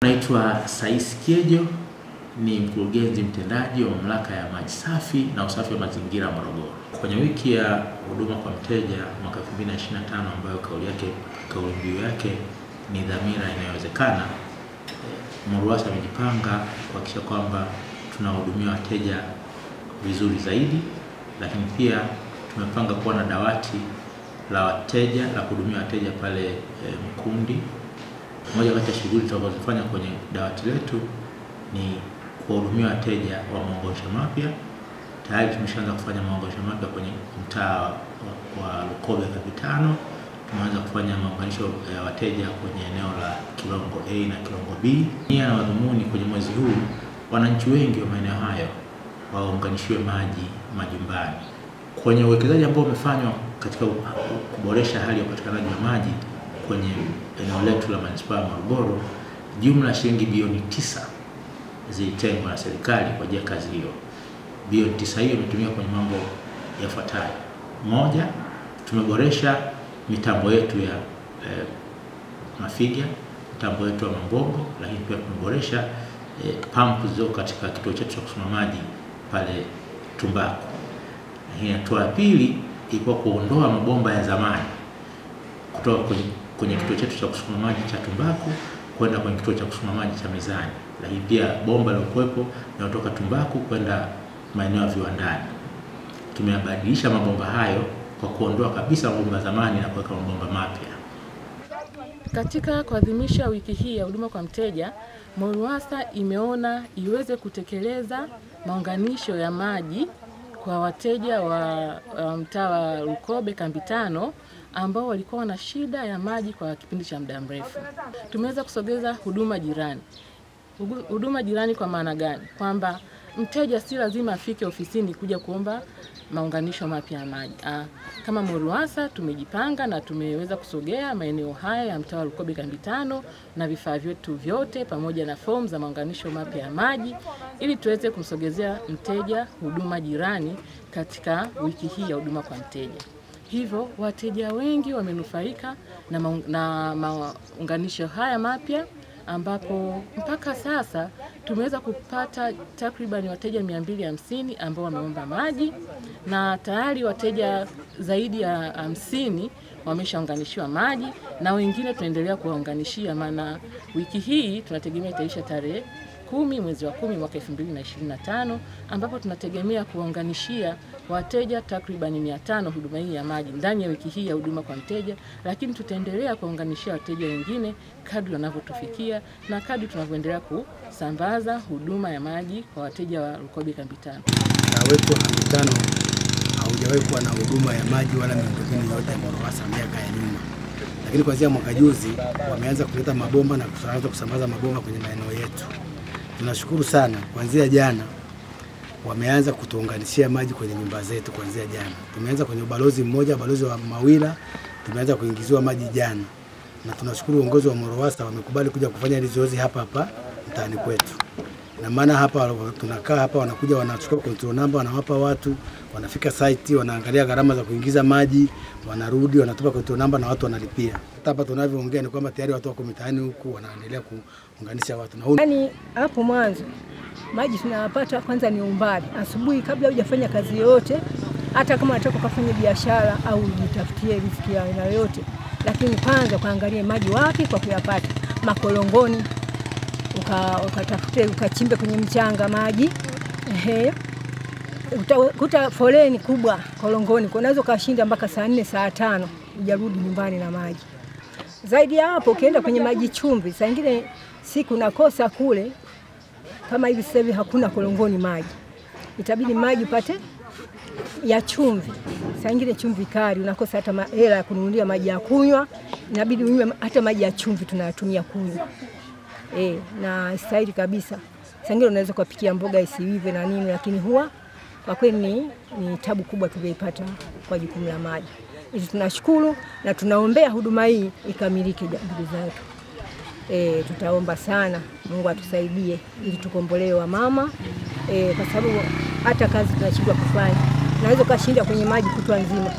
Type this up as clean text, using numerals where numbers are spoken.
Naitwa Sais Kiejo, ni mkurugenzi mtendaji wa Mamlaka ya Maji Safi na Usafi wa Mazingira Morogoro. Kwenye wiki ya huduma kwa mteja mwaka 2025 ambayo kauli mbiu yake ni dhamira inayowezekana, MURUWASA amejipanga kuhakikisha kwamba tunahudumia wateja vizuri zaidi, lakini pia tumepanga kuwa na dawati la wateja la kuhudumia wateja pale Mkundi. Moja kati ya shughuli tutakazofanya kwenye dawati letu ni kuhudumia wateja wa maunganisho mapya. Tayari tumeshaanza kufanya maunganisho mapya kwenye mtaa wa Lukobe Kapitano. Tumeanza kufanya maunganisho ya wateja kwenye eneo la Kilongo A na Kilongo B. Nia na madhumuni kwenye mwezi huu, wananchi wengi wa maeneo hayo waunganishiwe maji majumbani. Kwenye uwekezaji ambao umefanywa katika kuboresha hali ya upatikanaji wa maji kwenye eneo letu la manispaa ya Morogoro, jumla shilingi bilioni 9 zilitengwa na serikali kwa ajili ya kazi hiyo. Bilioni 9 hiyo imetumika kwenye mambo yafuatayo. Moja, tumeboresha mitambo yetu ya mafiga, mitambo yetu ya Mambogo, lakini pia tumeboresha pampu zilizo katika kituo chetu cha kusoma maji pale Tumbaku. Hii hatua ya pili ilikuwa kuondoa mabomba ya zamani kutoka kwenye kituo chetu cha kusoma maji cha Tumbaku kwenda kwenye kituo cha kusoma maji cha Mizani, lakini pia bomba lilokuwepo linatoka Tumbaku kwenda maeneo ya viwandani. Tumeyabadilisha mabomba hayo kwa kuondoa kabisa mabomba zamani na kuweka mabomba mapya. Katika kuadhimisha wiki hii ya huduma kwa mteja, MURUWASA imeona iweze kutekeleza maunganisho ya maji kwa wateja wa mtaa wa Lukobe Kapitano ambao walikuwa na shida ya maji kwa kipindi cha muda mrefu. Tumeweza kusogeza huduma jirani. Huduma jirani kwa maana gani? Kwamba mteja si lazima afike ofisini kuja kuomba maunganisho mapya ya maji. Kama MURUWASA tumejipanga na tumeweza kusogea maeneo haya ya mtaa wa Lukobe Kapitano na vifaa vyetu vyote pamoja na fomu za maunganisho mapya ya maji ili tuweze kumsogezea mteja huduma jirani katika wiki hii ya huduma kwa mteja. Hivyo wateja wengi wamenufaika na maunganisho haya mapya, ambapo mpaka sasa tumeweza kupata takriban wateja 250 ambao wameomba maji na tayari wateja zaidi ya 50 wameshaunganishiwa maji na wengine tunaendelea kuwaunganishia, maana wiki hii tunategemea itaisha tarehe 10 mwezi wa 10 mwaka 2025, ambapo tunategemea kuwaunganishia wateja takriban 500 huduma hii ya maji ndani ya wiki hii ya huduma kwa mteja, lakini tutaendelea kuwaunganishia wateja wengine kadri wanavyotufikia na kadri tunavyoendelea kusambaza huduma ya maji kwa wateja wa Lukobe Kapitano. Mtaa wetu wa Kapitano haujawahi kuwa na huduma ya maji wala miundombinu yote ya MURUWASA miaka ya nyuma. Lakini kuanzia mwaka juzi wameanza kuleta mabomba na kuanza kusambaza mabomba kwenye maeneo yetu. Tunashukuru sana, kuanzia jana wameanza kutuunganishia maji kwenye nyumba zetu. Kuanzia jana tumeanza kwenye ubalozi mmoja, balozi wa Mawila, tumeanza kuingiziwa maji jana, na tunashukuru uongozi wa MURUWASA wamekubali kuja kufanya hizo zoezi hapa mtaani kwetu. Na maana hapa tunakaa hapa, wanakuja wanachukua control number, wanawapa watu, wanafika site, wanaangalia gharama za kuingiza maji, wanarudi wanatupa control number na watu wanalipia. Hapa tunavyoongea ni kwamba tayari watu wako mitaani huku wanaendelea kuunganisha watu. Yaani hapo mwanzo maji tunayapata kwanza ni umbali. Asubuhi kabla hujafanya kazi yoyote, hata kama unataka kufanya biashara au ujitafutie riziki ya aina yoyote, lakini kwanza kuangalia maji wapi kwa kuyapata. Makolongoni ukatafute, ukachimbe kwenye mchanga maji. Utakuta foleni kubwa kolongoni, unaweza kashinda mpaka saa 4 saa 5 hujarudi nyumbani na maji. Zaidi ya hapo ukienda kwenye maji chumvi, saa nyingine siku nakosa kule, kama hivi sasa hivi hakuna kolongoni maji, itabidi maji upate ya chumvi. Saa nyingine chumvi kali, unakosa hata hela ya kununulia maji ya kunywa, inabidi unywe hata maji ya chumvi tunayatumia kunywa. Na stahili kabisa. Saa nyingine unaweza kupikia mboga isiive na nini, lakini huwa kwa kweli ni tabu kubwa tuliyoipata kwa jukumu la maji. Hizi tunashukuru na tunaombea huduma hii ikamilike ndugu zetu. Tutaomba sana Mungu atusaidie ili tukombolewe wamama, kwa sababu hata kazi tunashindwa kufanya. Naweza kashinda kwenye maji kutwa nzima.